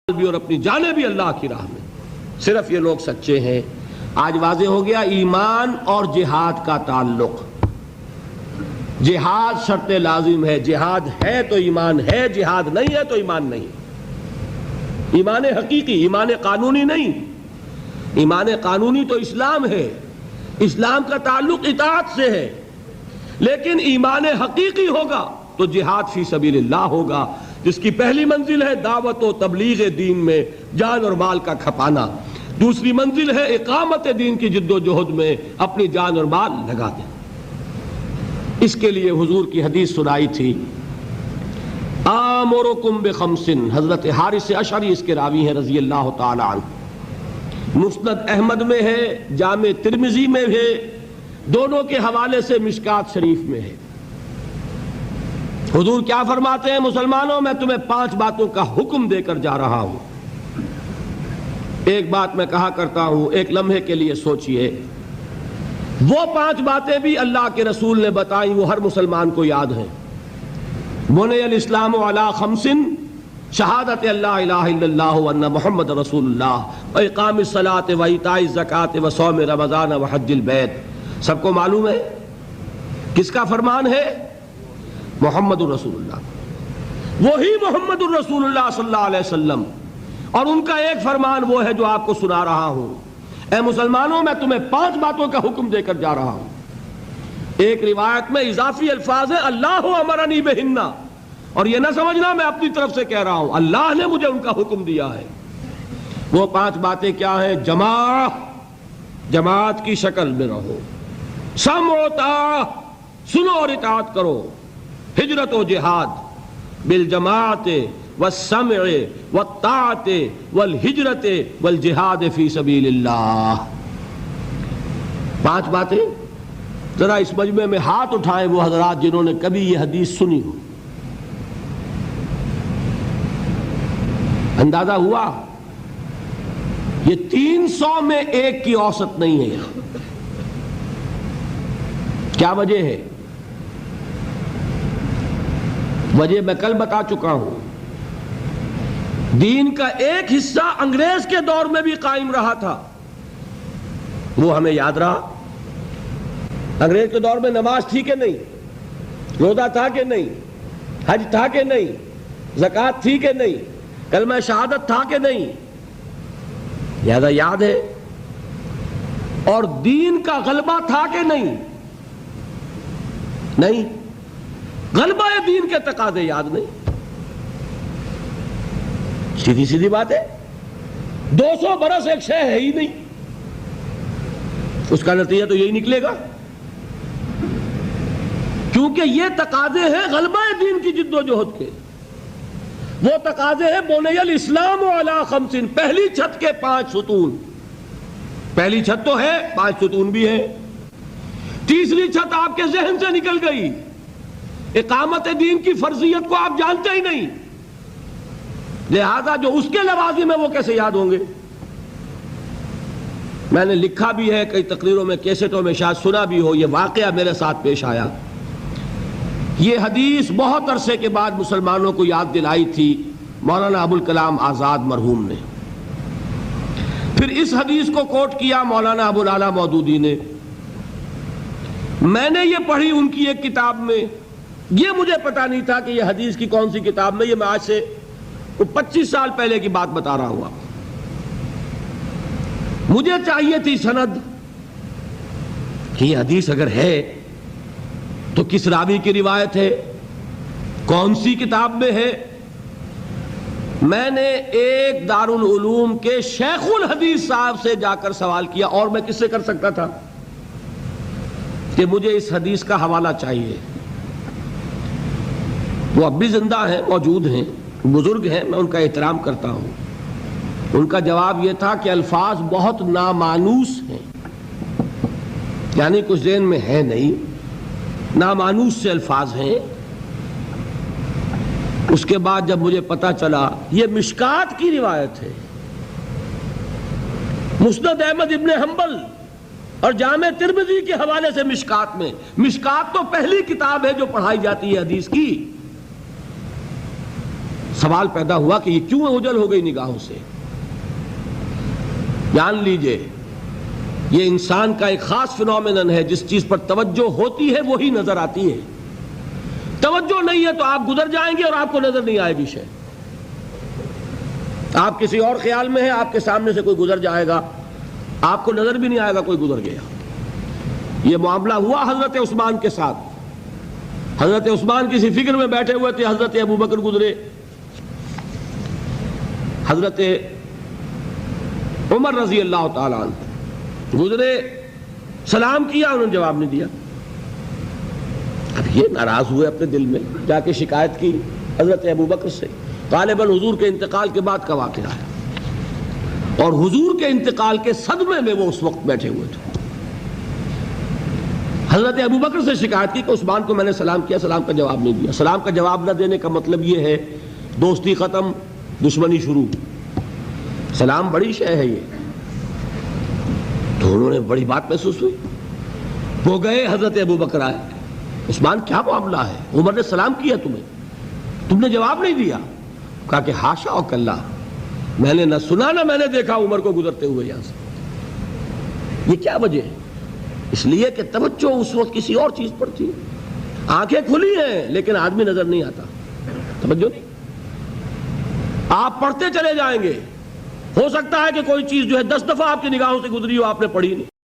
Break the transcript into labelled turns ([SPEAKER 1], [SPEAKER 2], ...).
[SPEAKER 1] بھی اور اپنی جانیں بھی اللہ کی راہ میں، صرف یہ لوگ سچے ہیں۔ آج واضح ہو گیا ایمان اور جہاد کا تعلق۔ جہاد شرط لازم ہے، جہاد ہے تو ایمان ہے، جہاد نہیں ہے تو ایمان نہیں۔ ایمان حقیقی، ایمان قانونی نہیں۔ ایمان قانونی تو اسلام ہے، اسلام کا تعلق اطاعت سے ہے، لیکن ایمان حقیقی ہوگا تو جہاد فی سبیل اللہ ہوگا، جس کی پہلی منزل ہے دعوت و تبلیغ دین میں جان اور مال کا کھپانا، دوسری منزل ہے اقامت دین کی جد و جہد میں اپنی جان اور مال لگا دینا۔ اس کے لیے حضور کی حدیث سنائی تھی، آمرکم بخمس، حضرت حارث اشعری اس کے راوی ہیں رضی اللہ تعالی عنہ، مسند احمد میں ہے، جامع ترمذی میں ہے، دونوں کے حوالے سے مشکات شریف میں ہے۔ حضور کیا فرماتے ہیں؟ مسلمانوں، میں تمہیں 5 باتوں کا حکم دے کر جا رہا ہوں۔ ایک بات میں کہا کرتا ہوں، ایک لمحے کے لیے سوچئے، وہ 5 باتیں بھی اللہ کے رسول نے بتائیں، وہ ہر مسلمان کو یاد ہیں۔ بنی الاسلام علی 5، شہادت اللہ الہ الا اللہ وان محمد رسول اللہ، اقام الصلاۃ و ایتاء الزکوٰۃ و صوم رمضان و حج البیت۔ سب کو معلوم ہے کس کا فرمان ہے؟ محمد الرسول اللہ، وہی محمد الرسول اللہ صلی اللہ علیہ وسلم، اور ان کا ایک فرمان وہ ہے جو آپ کو سنا رہا ہوں۔ اے مسلمانوں، میں تمہیں 5 باتوں کا حکم دے کر جا رہا ہوں۔ ایک روایت میں اضافی الفاظ ہے اللہ امرنی بہن، اور یہ نہ سمجھنا میں اپنی طرف سے کہہ رہا ہوں، اللہ نے مجھے ان کا حکم دیا ہے۔ وہ 5 باتیں کیا ہیں؟ جماعت کی شکل میں رہو، سمع و طاعت، سنو اور اطاعت کرو، ہجرت و جہاد بالجماعت والسمع والطاعت والہجرت والجہاد فی سبیل اللہ۔ 5 باتیں۔ ذرا اس مجمع میں ہاتھ اٹھائیں وہ حضرات جنہوں نے کبھی یہ حدیث سنی ہو۔ اندازہ ہوا؟ یہ 300 میں 1 کی اوسط نہیں ہے یہاں۔ کیا وجہ ہے؟ وجہ میں کل بتا چکا ہوں، دین کا ایک حصہ انگریز کے دور میں بھی قائم رہا تھا، وہ ہمیں یاد رہا۔ انگریز کے دور میں نماز تھی کہ نہیں؟ روزہ تھا کہ نہیں؟ حج تھا کہ نہیں؟ زکوٰۃ تھی کہ نہیں؟ کلمہ شہادت تھا کہ نہیں؟ لہذا یاد ہے۔ اور دین کا غلبہ تھا کہ نہیں؟ نہیں، غلبہ دین کے تقاضے یاد نہیں۔ سیدھی سیدھی بات ہے، 200 برس ایک شے ہے ہی نہیں، اس کا نتیجہ تو یہی نکلے گا، کیونکہ یہ تقاضے ہیں غلبہ دین کی جد و جہد کے۔ وہ تقاضے ہیں بنی الاسلام علی 5، پہلی چھت کے 5 ستون۔ پہلی چھت تو ہے، 5 ستون بھی ہے۔ تیسری چھت آپ کے ذہن سے نکل گئی، اقامت دین کی فرضیت کو آپ جانتے ہی نہیں، لہذا جو اس کے لوازم ہیں وہ کیسے یاد ہوں گے؟ میں نے لکھا بھی ہے، کئی تقریروں میں، کیسٹوں میں شاید سنا بھی ہو، یہ واقعہ میرے ساتھ پیش آیا۔ یہ حدیث بہت عرصے کے بعد مسلمانوں کو یاد دلائی تھی مولانا ابوالکلام آزاد مرحوم نے۔ پھر اس حدیث کو کوٹ کیا مولانا ابوالعلا مودودی نے۔ میں نے یہ پڑھی ان کی ایک کتاب میں، یہ مجھے پتا نہیں تھا کہ یہ حدیث کی کون سی کتاب میں، یہ میں آج سے 25 سال پہلے کی بات بتا رہا ہوں۔ مجھے چاہیے تھی سند کہ یہ حدیث اگر ہے تو کس راوی کی روایت ہے، کون سی کتاب میں ہے۔ میں نے ایک دارالعلوم کے شیخ الحدیث صاحب سے جا کر سوال کیا، اور میں کس سے کر سکتا تھا، کہ مجھے اس حدیث کا حوالہ چاہیے۔ وہ اب بھی زندہ ہیں، موجود ہیں، بزرگ ہیں، میں ان کا احترام کرتا ہوں۔ ان کا جواب یہ تھا کہ الفاظ بہت نامانوس ہیں، یعنی کچھ ذہن میں ہے نہیں، نامانوس سے الفاظ ہیں۔ اس کے بعد جب مجھے پتا چلا یہ مشکات کی روایت ہے، مسند احمد ابن حنبل اور جامع ترمذی کے حوالے سے مشکات میں، مشکات تو پہلی کتاب ہے جو پڑھائی جاتی ہے حدیث کی، سوال پیدا ہوا کہ یہ کیوں اوجھل ہو گئی نگاہوں سے؟ جان لیجئے یہ انسان کا ایک خاص فنومینن ہے، جس چیز پر توجہ ہوتی ہے وہی نظر آتی ہے، توجہ نہیں ہے تو آپ گزر جائیں گے اور آپ کو نظر نہیں آئے گی شے۔ آپ کسی اور خیال میں ہیں، آپ کے سامنے سے کوئی گزر جائے گا، آپ کو نظر بھی نہیں آئے گا کوئی گزر گیا۔ یہ معاملہ ہوا حضرت عثمان کے ساتھ۔ حضرت عثمان کسی فکر میں بیٹھے ہوئے تھے، حضرت ابو بکر گزرے، حضرت عمر رضی اللہ تعالیٰ عنہ گزرے، سلام کیا، انہوں نے جواب نہیں دیا۔ اب یہ ناراض ہوئے اپنے دل میں، جا کے شکایت کی حضرت ابو بکر سے۔ غالباً حضور کے انتقال کے بعد کا واقعہ ہے، اور حضور کے انتقال کے صدمے میں وہ اس وقت بیٹھے ہوئے تھے۔ حضرت ابو بکر سے شکایت کی کہ عثمان کو میں نے سلام کیا، سلام کا جواب نہیں دیا۔ سلام کا جواب نہ دینے کا مطلب یہ ہے دوستی ختم، دشمنی شروع۔ سلام بڑی شے ہے یہ، تو انہوں نے بڑی بات محسوس ہوئی، وہ گئے، حضرت ابو بکر آئے، عثمان کیا معاملہ ہے؟ عمر نے سلام کیا تمہیں، تم نے جواب نہیں دیا۔ کہا کہ ہاشا و کلا، میں نے نہ سنا نہ میں نے دیکھا عمر کو گزرتے ہوئے یہاں سے۔ یہ کیا وجہ ہے؟ اس لیے کہ توجہ اس وقت کسی اور چیز پر تھی، آنکھیں کھلی ہیں لیکن آدمی نظر نہیں آتا، توجہ نہیں۔ آپ پڑھتے چلے جائیں گے، ہو سکتا ہے کہ کوئی چیز جو ہے 10 دفعہ آپ کی نگاہوں سے گزری ہو، آپ نے پڑھی نہیں۔